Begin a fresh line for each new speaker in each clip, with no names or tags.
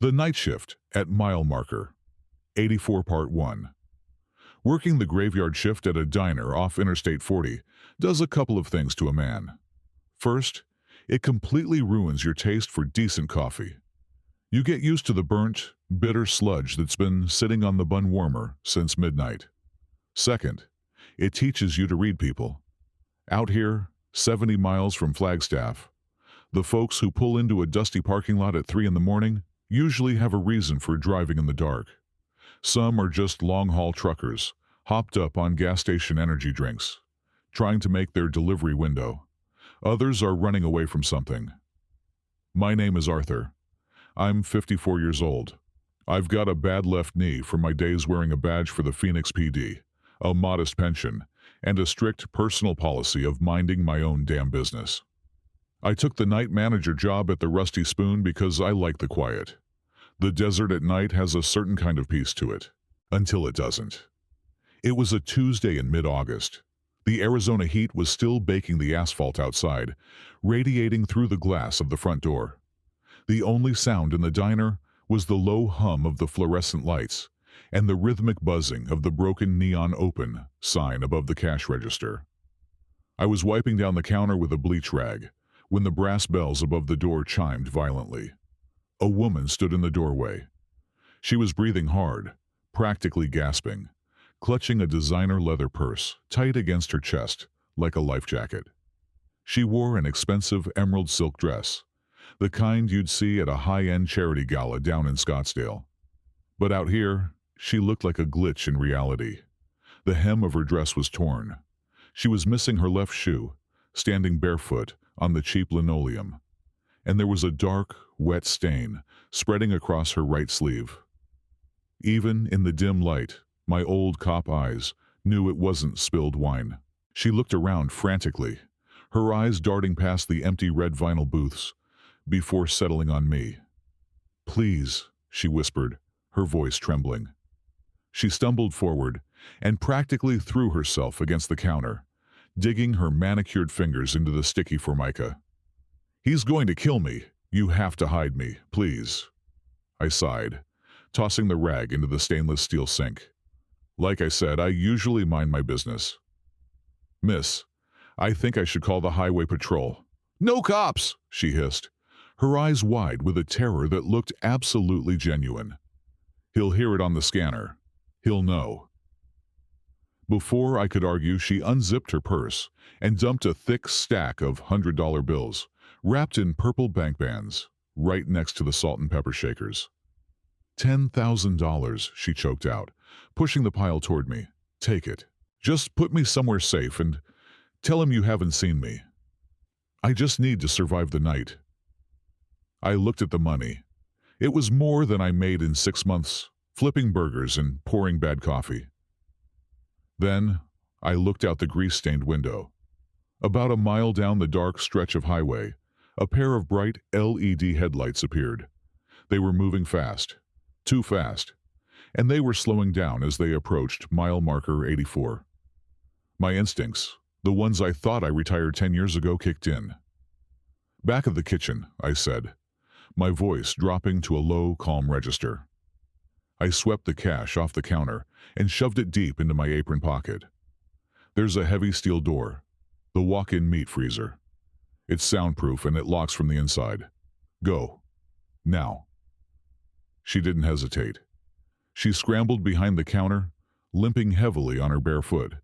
The Night Shift at Mile Marker, 84 Part 1. Working the graveyard shift at a diner off Interstate 40 does a couple of things to a man. First, it completely ruins your taste for decent coffee. You get used to the burnt, bitter sludge that's been sitting on the bun warmer since midnight. Second, it teaches you to read people. Out here, 70 miles from Flagstaff, the folks who pull into a dusty parking lot at 3 in the morning usually have a reason for driving in the dark. Some are just long-haul truckers, hopped up on gas station energy drinks, trying to make their delivery window. Others are running away from something. My name is Arthur. I'm 54 years old. I've got a bad left knee from my days wearing a badge for the Phoenix PD, a modest pension, and a strict personal policy of minding my own damn business. I took the night manager job at the Rusty Spoon because I like the quiet. The desert at night has a certain kind of peace to it, until it doesn't. It was a Tuesday in mid-August. The Arizona heat was still baking the asphalt outside, radiating through the glass of the front door. The only sound in the diner was the low hum of the fluorescent lights and the rhythmic buzzing of the broken neon open sign above the cash register. I was wiping down the counter with a bleach rag when the brass bells above the door chimed violently. A woman stood in the doorway. She was breathing hard, practically gasping, clutching a designer leather purse tight against her chest like a life jacket. She wore an expensive emerald silk dress, the kind you'd see at a high-end charity gala down in Scottsdale. But out here, she looked like a glitch in reality. The hem of her dress was torn. She was missing her left shoe, standing barefoot on the cheap linoleum, and there was a dark, wet stain spreading across her right sleeve. Even in the dim light, my old cop eyes knew it wasn't spilled wine. She looked around frantically, her eyes darting past the empty red vinyl booths before settling on me. "Please," she whispered, her voice trembling. She stumbled forward and practically threw herself against the counter, digging her manicured fingers into the sticky formica. "He's going to kill me. You have to hide me, please." I sighed, tossing the rag into the stainless steel sink. Like I said, I usually mind my business. "Miss, I think I should call the highway patrol." "No cops!" she hissed, her eyes wide with a terror that looked absolutely genuine. "He'll hear it on the scanner. He'll know." Before I could argue, she unzipped her purse and dumped a thick stack of $100 bills, wrapped in purple bank bands, right next to the salt and pepper shakers. $10,000, she choked out, pushing the pile toward me. "Take it. Just put me somewhere safe and tell him you haven't seen me. I just need to survive the night." I looked at the money. It was more than I made in 6 months, flipping burgers and pouring bad coffee. Then I looked out the grease-stained window. About a mile down the dark stretch of highway, a pair of bright LED headlights appeared. They were moving fast, too fast, and they were slowing down as they approached mile marker 84. My instincts, the ones I thought I retired 10 years ago, kicked in. "Back of the kitchen," I said, my voice dropping to a low, calm register. I swept the cash off the counter and shoved it deep into my apron pocket. There's a heavy steel door, the walk-in meat freezer. It's soundproof and it locks from the inside. Go. Now." She didn't hesitate. She scrambled behind the counter, limping heavily on her bare foot,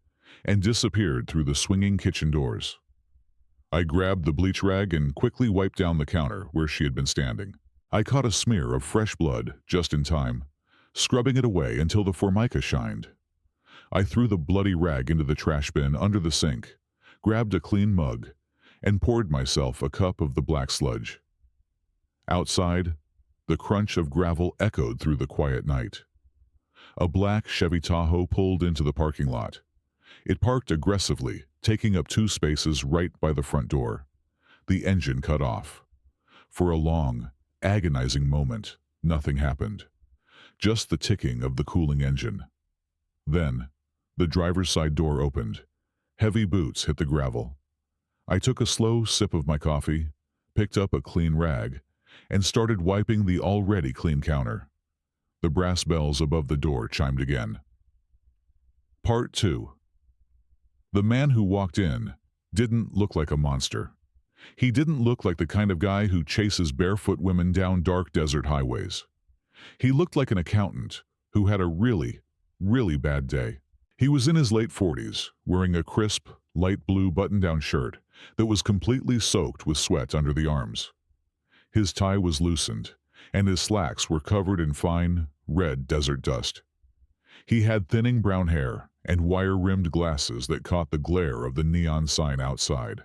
and disappeared through the swinging kitchen doors. I grabbed the bleach rag and quickly wiped down the counter where she had been standing. I caught a smear of fresh blood just in time, scrubbing it away until the formica shined. I threw the bloody rag into the trash bin under the sink, grabbed a clean mug, and poured myself a cup of the black sludge. Outside, the crunch of gravel echoed through the quiet night. A black Chevy Tahoe pulled into the parking lot. It parked aggressively, taking up 2 spaces right by the front door. The engine cut off. For a long, agonizing moment, nothing happened. Just the ticking of the cooling engine. Then, the driver's side door opened. Heavy boots hit the gravel. I took a slow sip of my coffee, picked up a clean rag, and started wiping the already clean counter. The brass bells above the door chimed again. Part 2. The man who walked in didn't look like a monster. He didn't look like the kind of guy who chases barefoot women down dark desert highways. He looked like an accountant who had a really, really bad day. He was in his late 40s, wearing a crisp, light blue button-down shirt that was completely soaked with sweat under the arms. His tie was loosened, and his slacks were covered in fine, red desert dust. He had thinning brown hair and wire-rimmed glasses that caught the glare of the neon sign outside.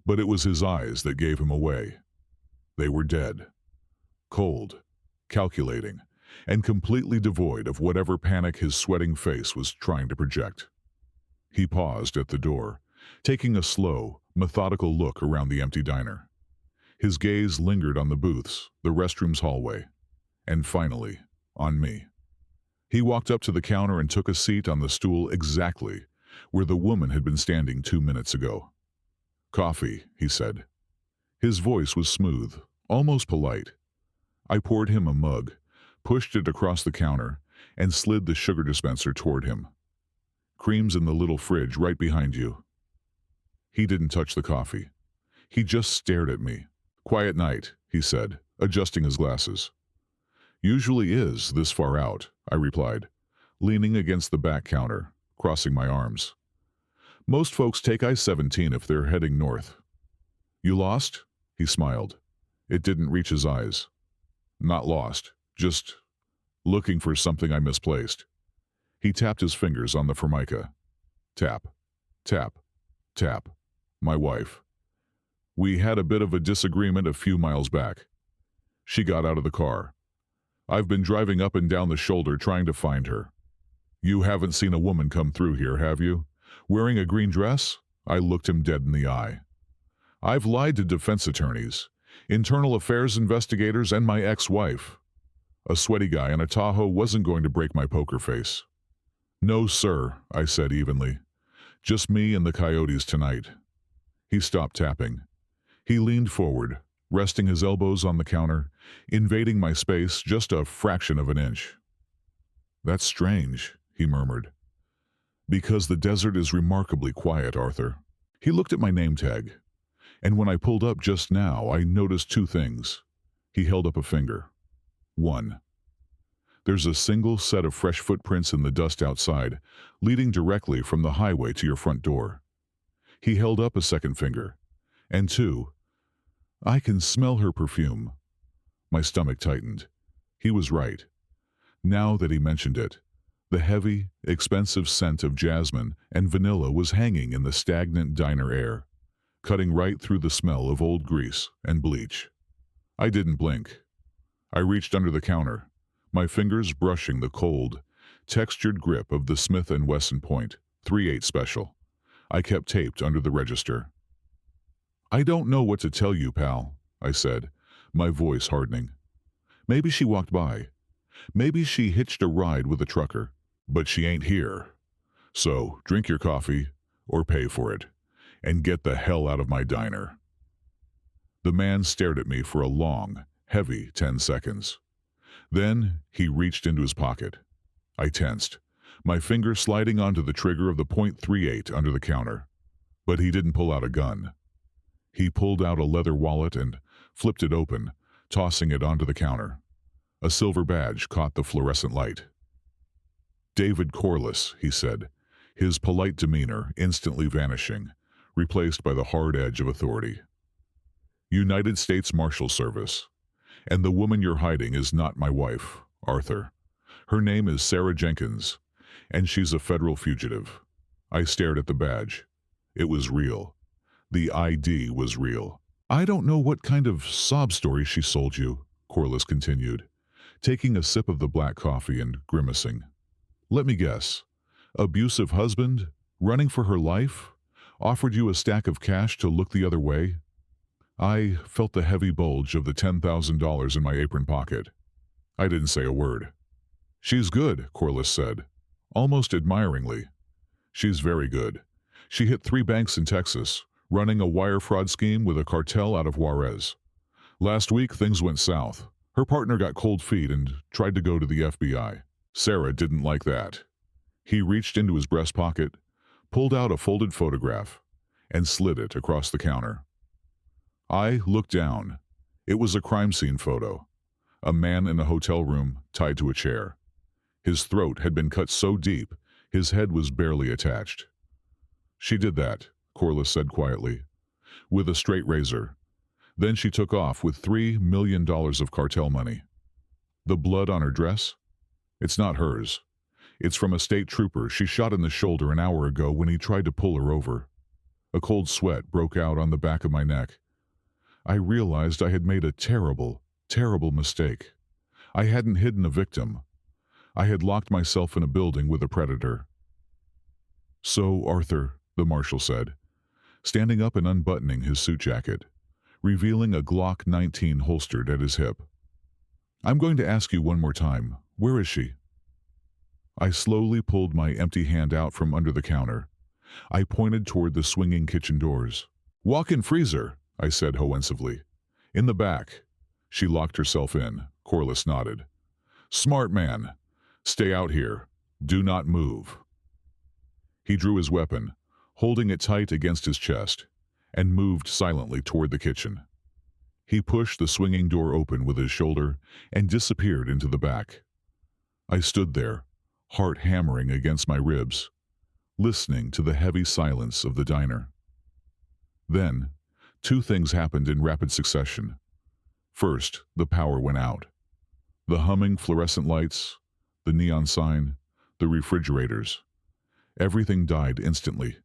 But it was his eyes that gave him away. They were dead, cold, calculating, and completely devoid of whatever panic his sweating face was trying to project. He paused at the door, taking a slow, methodical look around the empty diner. His gaze lingered on the booths, the restroom's hallway, and finally, on me. He walked up to the counter and took a seat on the stool exactly where the woman had been standing 2 minutes ago. "Coffee," he said. His voice was smooth, almost polite. I poured him a mug, pushed it across the counter, and slid the sugar dispenser toward him. "Cream's in the little fridge right behind you." He didn't touch the coffee. He just stared at me. "Quiet night," he said, adjusting his glasses. "Usually is this far out," I replied, leaning against the back counter, crossing my arms. "Most folks take I-17 if they're heading north." "You lost?" He smiled. It didn't reach his eyes. "Not lost, just looking for something I misplaced." He tapped his fingers on the formica. Tap, tap, tap. My wife. "We had a bit of a disagreement a few miles back." She got out of the car. "I've been driving up and down the shoulder trying to find her." "You haven't seen a woman come through here, have you? Wearing a green dress?" I looked him dead in the eye. "I've lied to defense attorneys, internal affairs investigators, and my ex-wife. A sweaty guy in a Tahoe wasn't going to break my poker face." "No, sir," I said evenly. "Just me and the coyotes tonight." He stopped tapping. He leaned forward, resting his elbows on the counter, invading my space just a fraction of an inch. "That's strange," he murmured. "Because the desert is remarkably quiet, Arthur." He looked at my name tag, and when I pulled up just now, I noticed 2 things. He held up a finger. 1. There's a single set of fresh footprints in the dust outside, leading directly from the highway to your front door. He held up a second finger. And 2. I can smell her perfume. My stomach tightened. He was right. Now that he mentioned it, the heavy, expensive scent of jasmine and vanilla was hanging in the stagnant diner air, cutting right through the smell of old grease and bleach. I didn't blink. I reached under the counter, my fingers brushing the cold, textured grip of the Smith & Wesson Point .38 Special I kept taped under the register. "I don't know what to tell you, pal," I said, my voice hardening. "Maybe she walked by. Maybe she hitched a ride with a trucker. But she ain't here. So drink your coffee, or pay for it, and get the hell out of my diner." The man stared at me for a long, heavy 10 seconds. Then he reached into his pocket. I tensed, my finger sliding onto the trigger of the .38 under the counter. But he didn't pull out a gun. He pulled out a leather wallet and flipped it open, tossing it onto the counter. A silver badge caught the fluorescent light. "David Corliss," he said, his polite demeanor instantly vanishing, replaced by the hard edge of authority. "United States Marshal Service. And the woman you're hiding is not my wife, Arthur. Her name is Sarah Jenkins, and she's a federal fugitive." I stared at the badge. It was real. The ID was real. "I don't know what kind of sob story she sold you," Corliss continued, taking a sip of the black coffee and grimacing. "Let me guess. Abusive husband, running for her life, offered you a stack of cash to look the other way?" I felt the heavy bulge of the $10,000 in my apron pocket. I didn't say a word. "She's good," Corliss said, almost admiringly. "She's very good. She hit 3 banks in Texas, running a wire fraud scheme with a cartel out of Juarez. Last week, things went south. Her partner got cold feet and tried to go to the FBI. Sarah didn't like that. He reached into his breast pocket, pulled out a folded photograph, and slid it across the counter. I looked down. It was a crime scene photo. A man in a hotel room tied to a chair. His throat had been cut so deep, his head was barely attached. "She did that," Corliss said quietly, "with a straight razor. Then she took off with $3 million of cartel money. The blood on her dress? It's not hers. It's from a state trooper she shot in the shoulder an hour ago when he tried to pull her over." A cold sweat broke out on the back of my neck. I realized I had made a terrible, terrible mistake. I hadn't hidden a victim. I had locked myself in a building with a predator. "So, Arthur," the marshal said, standing up and unbuttoning his suit jacket, revealing a Glock 19 holstered at his hip. "I'm going to ask you one more time. Where is she?" I slowly pulled my empty hand out from under the counter. I pointed toward the swinging kitchen doors. "Walk-in freezer," I said cohesively. "In the back." She locked herself in. Corliss nodded. "Smart man. Stay out here. Do not move." He drew his weapon, holding it tight against his chest, and moved silently toward the kitchen. He pushed the swinging door open with his shoulder and disappeared into the back. I stood there, heart hammering against my ribs, listening to the heavy silence of the diner. Then, two things happened in rapid succession. First, the power went out. The humming fluorescent lights, the neon sign, the refrigerators. Everything died instantly,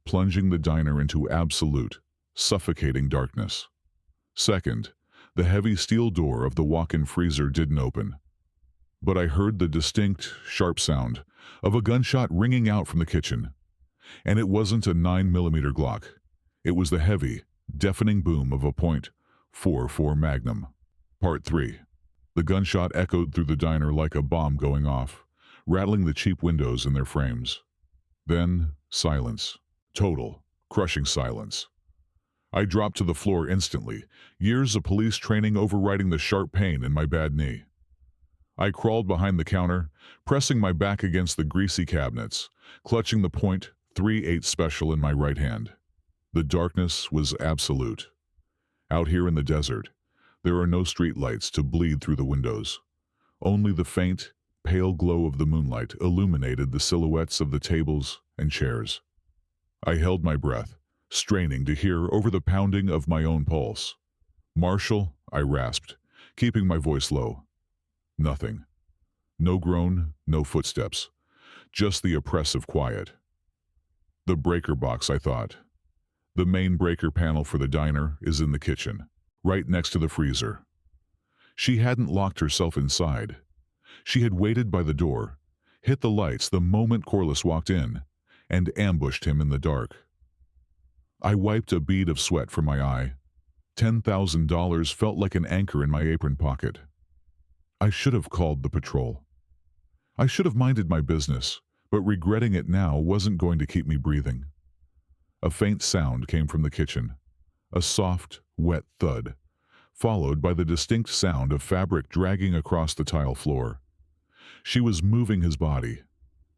plunging the diner into absolute, suffocating darkness. Second, the heavy steel door of the walk-in freezer didn't open. But I heard the distinct, sharp sound of a gunshot ringing out from the kitchen. And it wasn't a 9mm Glock. It was the heavy, deafening boom of a .44 Magnum. Part 3. The gunshot echoed through the diner like a bomb going off, rattling the cheap windows in their frames. Then, silence. Total, crushing silence. I dropped to the floor instantly, years of police training overriding the sharp pain in my bad knee. I crawled behind the counter, pressing my back against the greasy cabinets, clutching the .38 Special in my right hand. The darkness was absolute. Out here in the desert, there are no street lights to bleed through the windows. Only the faint, pale glow of the moonlight illuminated the silhouettes of the tables and chairs. I held my breath, straining to hear over the pounding of my own pulse. "Marshal," I rasped, keeping my voice low. Nothing. No groan, no footsteps. Just the oppressive quiet. The breaker box, I thought. The main breaker panel for the diner is in the kitchen, right next to the freezer. She hadn't locked herself inside. She had waited by the door, hit the lights the moment Corliss walked in, and ambushed him in the dark. I wiped a bead of sweat from my eye. $10,000 felt like an anchor in my apron pocket. I should have called the patrol. I should have minded my business, but regretting it now wasn't going to keep me breathing. A faint sound came from the kitchen, a soft, wet thud, followed by the distinct sound of fabric dragging across the tile floor. She was moving his body.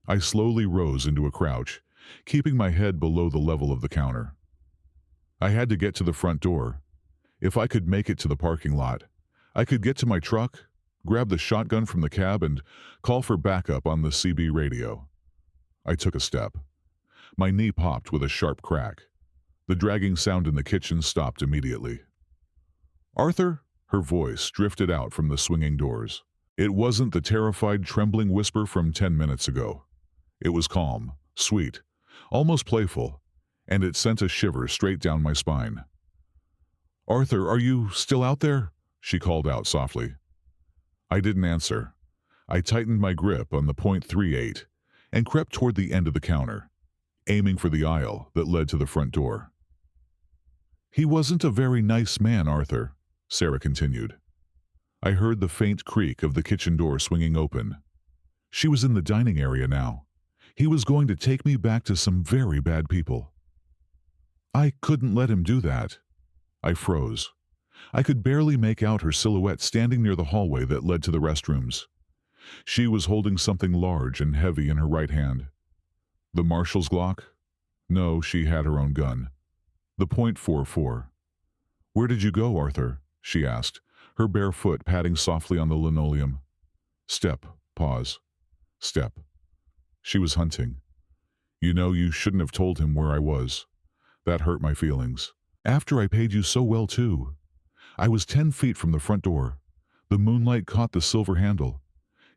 I slowly rose into a crouch, keeping my head below the level of the counter. I had to get to the front door. If I could make it to the parking lot, I could get to my truck, grab the shotgun from the cab, and call for backup on the CB radio. I took a step. My knee popped with a sharp crack. The dragging sound in the kitchen stopped immediately. "Arthur?" Her voice drifted out from the swinging doors. It wasn't the terrified, trembling whisper from 10 minutes ago. It was calm, sweet, almost playful, and it sent a shiver straight down my spine. "Arthur, are you still out there?" she called out softly. I didn't answer. I tightened my grip on the .38 and crept toward the end of the counter, aiming for the aisle that led to the front door. "He wasn't a very nice man, Arthur," Sarah continued. I heard the faint creak of the kitchen door swinging open. She was in the dining area now. He was going to take me back to some very bad people. I couldn't let him do that. I froze. I could barely make out her silhouette standing near the hallway that led to the restrooms. She was holding something large and heavy in her right hand. The marshal's Glock? No, she had her own gun. The .44. "Where did you go, Arthur?" she asked, her bare foot padding softly on the linoleum. Step, pause. Step. She was hunting. "You know, you shouldn't have told him where I was. That hurt my feelings. After I paid you so well, too. I was 10 feet from the front door. The moonlight caught the silver handle.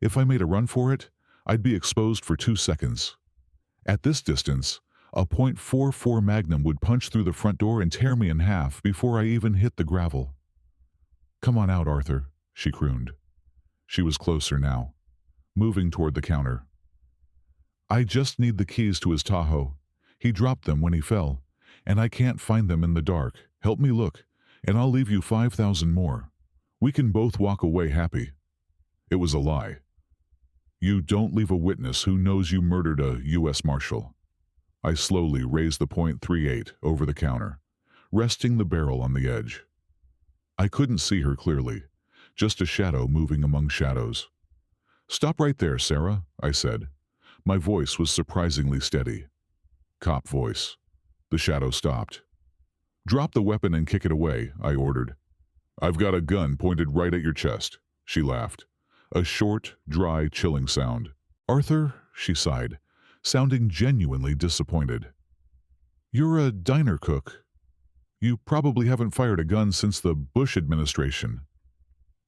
If I made a run for it, I'd be exposed for 2 seconds. At this distance, a .44 Magnum would punch through the front door and tear me in half before I even hit the gravel." "Come on out, Arthur," she crooned. She was closer now, moving toward the counter. "I just need the keys to his Tahoe. He dropped them when he fell, and I can't find them in the dark. Help me look, and I'll leave you 5,000 more. We can both walk away happy." It was a lie. "You don't leave a witness who knows you murdered a U.S. Marshal." I slowly raised the .38 over the counter, resting the barrel on the edge. I couldn't see her clearly, just a shadow moving among shadows. "Stop right there, Sarah," I said. My voice was surprisingly steady. Cop voice. The shadow stopped. "Drop the weapon and kick it away," I ordered. "I've got a gun pointed right at your chest," she laughed. A short, dry, chilling sound. "Arthur," she sighed, sounding genuinely disappointed. "You're a diner cook. You probably haven't fired a gun since the Bush administration.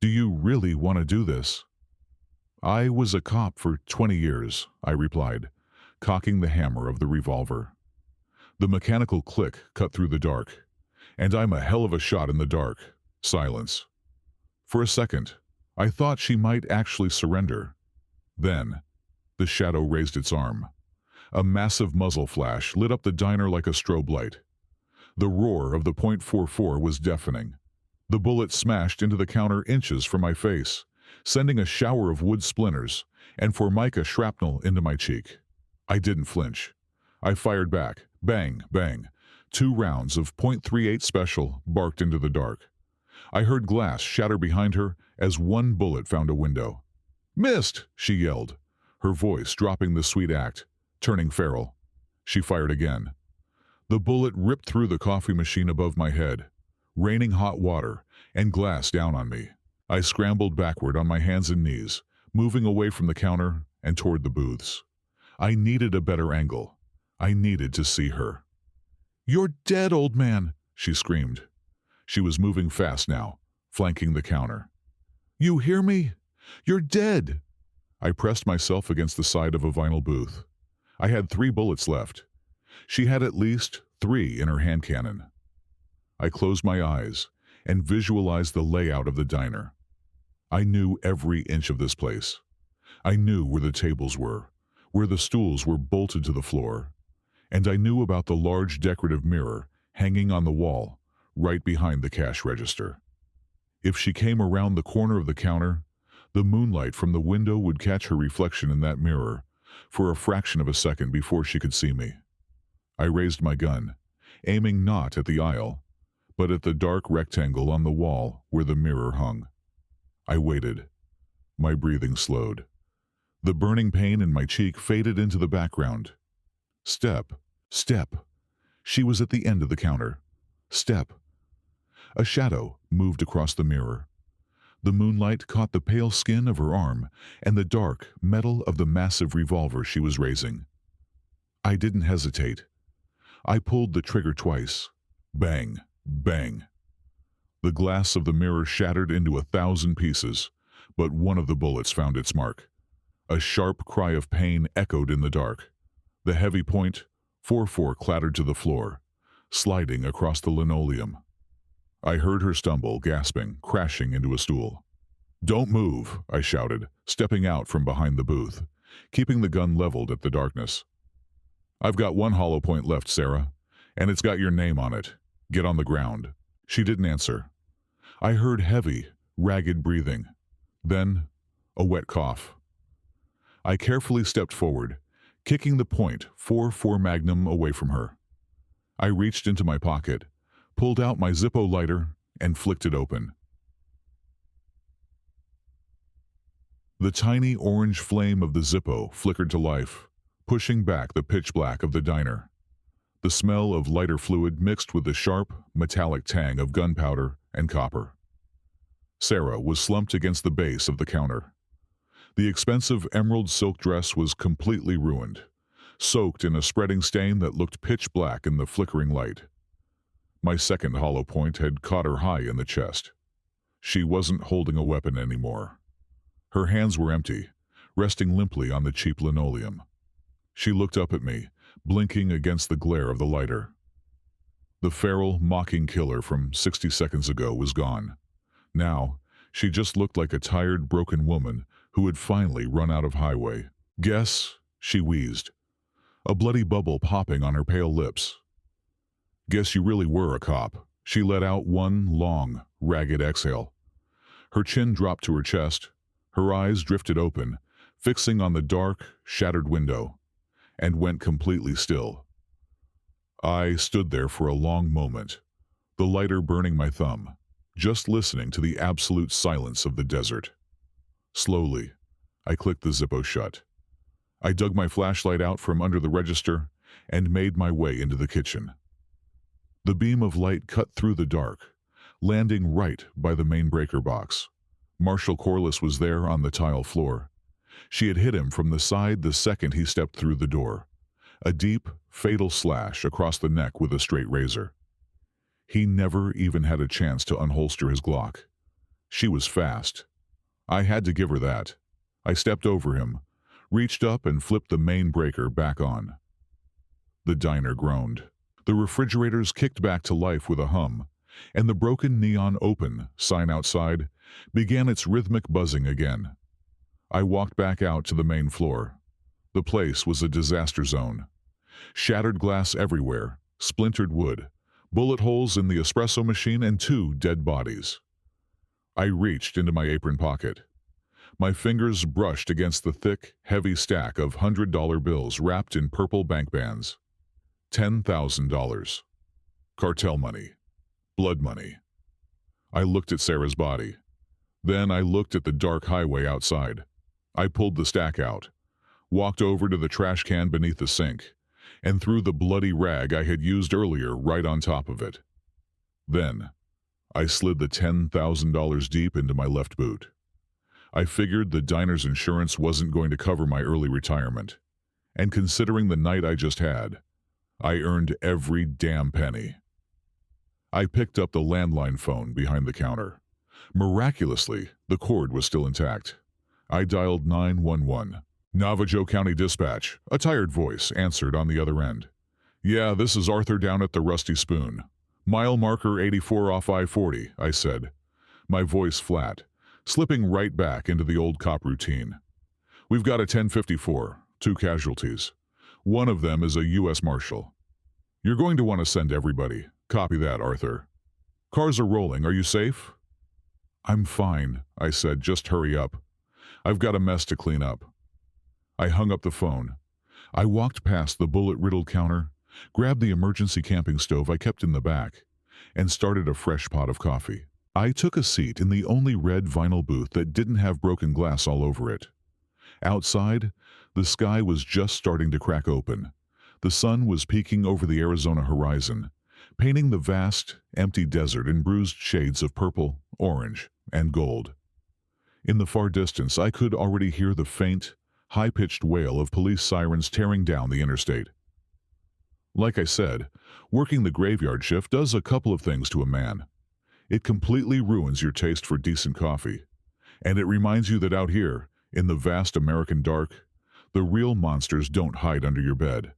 Do you really want to do this?" "I was a cop for 20 years, I replied, cocking the hammer of the revolver. The mechanical click cut through the dark. "And I'm a hell of a shot in the dark." Silence. For a second, I thought she might actually surrender. Then, the shadow raised its arm. A massive muzzle flash lit up the diner like a strobe light. The roar of the .44 was deafening. The bullet smashed into the counter inches from my face, sending a shower of wood splinters and Formica shrapnel into my cheek. I didn't flinch. I fired back. Bang, bang. 2 rounds of .38 special barked into the dark. I heard glass shatter behind her as one bullet found a window. "Missed!" she yelled, her voice dropping the sweet act, turning feral. She fired again. The bullet ripped through the coffee machine above my head, raining hot water and glass down on me. I scrambled backward on my hands and knees, moving away from the counter and toward the booths. I needed a better angle. I needed to see her. "You're dead, old man!" she screamed. She was moving fast now, flanking the counter. "You hear me? You're dead!" I pressed myself against the side of a vinyl booth. I had 3 bullets left. She had at least 3 in her hand cannon. I closed my eyes and visualized the layout of the diner. I knew every inch of this place. I knew where the tables were, where the stools were bolted to the floor, and I knew about the large decorative mirror hanging on the wall right behind the cash register. If she came around the corner of the counter, the moonlight from the window would catch her reflection in that mirror for a fraction of a second before she could see me. I raised my gun, aiming not at the aisle, but at the dark rectangle on the wall where the mirror hung. I waited. My breathing slowed. The burning pain in my cheek faded into the background. Step, step. She was at the end of the counter. Step. A shadow moved across the mirror. The moonlight caught the pale skin of her arm and the dark metal of the massive revolver she was raising. I didn't hesitate. I pulled the trigger twice. Bang, bang. The glass of the mirror shattered into 1,000 pieces, but one of the bullets found its mark. A sharp cry of pain echoed in the dark. The heavy .44 clattered to the floor, sliding across the linoleum. I heard her stumble, gasping, crashing into a stool. "Don't move," I shouted, stepping out from behind the booth, keeping the gun leveled at the darkness. "I've got 1 hollow point left, Sarah, and it's got your name on it. Get on the ground." She didn't answer. I heard heavy, ragged breathing. Then, a wet cough. I carefully stepped forward, kicking the .44 Magnum away from her. I reached into my pocket, pulled out my Zippo lighter, and flicked it open. The tiny orange flame of the Zippo flickered to life, pushing back the pitch black of the diner. The smell of lighter fluid mixed with the sharp, metallic tang of gunpowder and copper. Sarah was slumped against the base of the counter. The expensive emerald silk dress was completely ruined, soaked in a spreading stain that looked pitch black in the flickering light. My second hollow point had caught her high in the chest. She wasn't holding a weapon anymore. Her hands were empty, resting limply on the cheap linoleum. She looked up at me, blinking against the glare of the lighter. The feral, mocking killer from 60 seconds ago was gone. Now, she just looked like a tired, broken woman who had finally run out of highway. "Guess," she wheezed, a bloody bubble popping on her pale lips. "Guess you really were a cop." She let out one long, ragged exhale. Her chin dropped to her chest, her eyes drifted open, fixing on the dark, shattered window, and went completely still. I stood there for a long moment, the lighter burning my thumb, just listening to the absolute silence of the desert. Slowly, I clicked the Zippo shut. I dug my flashlight out from under the register and made my way into the kitchen. The beam of light cut through the dark, landing right by the main breaker box. Marshall Corliss was there on the tile floor. She had hit him from the side the second he stepped through the door. A deep, fatal slash across the neck with a straight razor. He never even had a chance to unholster his Glock. She was fast. I had to give her that. I stepped over him, reached up and flipped the main breaker back on. The diner groaned. The refrigerators kicked back to life with a hum, and the broken neon "Open" sign outside began its rhythmic buzzing again. I walked back out to the main floor. The place was a disaster zone. Shattered glass everywhere, splintered wood, bullet holes in the espresso machine, and 2 dead bodies. I reached into my apron pocket. My fingers brushed against the thick, heavy stack of $100 bills wrapped in purple bank bands. $10,000. Cartel money. Blood money. I looked at Sarah's body. Then I looked at the dark highway outside. I pulled the stack out, walked over to the trash can beneath the sink, and threw the bloody rag I had used earlier right on top of it. Then, I slid the $10,000 deep into my left boot. I figured the diner's insurance wasn't going to cover my early retirement, and considering the night I just had, I earned every damn penny. I picked up the landline phone behind the counter. Miraculously, the cord was still intact. I dialed 911. "Navajo County Dispatch," a tired voice answered on the other end. "Yeah, this is Arthur down at the Rusty Spoon. Mile marker 84 off I-40, I said, my voice flat, slipping right back into the old cop routine. "We've got a 1054, 2 casualties. One of them is a U.S. Marshal. You're going to want to send everybody. Copy that, Arthur. Cars are rolling. Are you safe?" "I'm fine," I said. "Just hurry up. I've got a mess to clean up." I hung up the phone. I walked past the bullet-riddled counter, grabbed the emergency camping stove I kept in the back, and started a fresh pot of coffee. I took a seat in the only red vinyl booth that didn't have broken glass all over it. Outside, the sky was just starting to crack open. The sun was peeking over the Arizona horizon, painting the vast, empty desert in bruised shades of purple, orange, and gold. In the far distance, I could already hear the faint, high-pitched wail of police sirens tearing down the interstate. Like I said, working the graveyard shift does a couple of things to a man. It completely ruins your taste for decent coffee, and it reminds you that out here, in the vast American dark, the real monsters don't hide under your bed.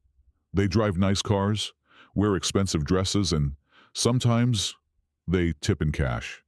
They drive nice cars, wear expensive dresses, and sometimes they tip in cash.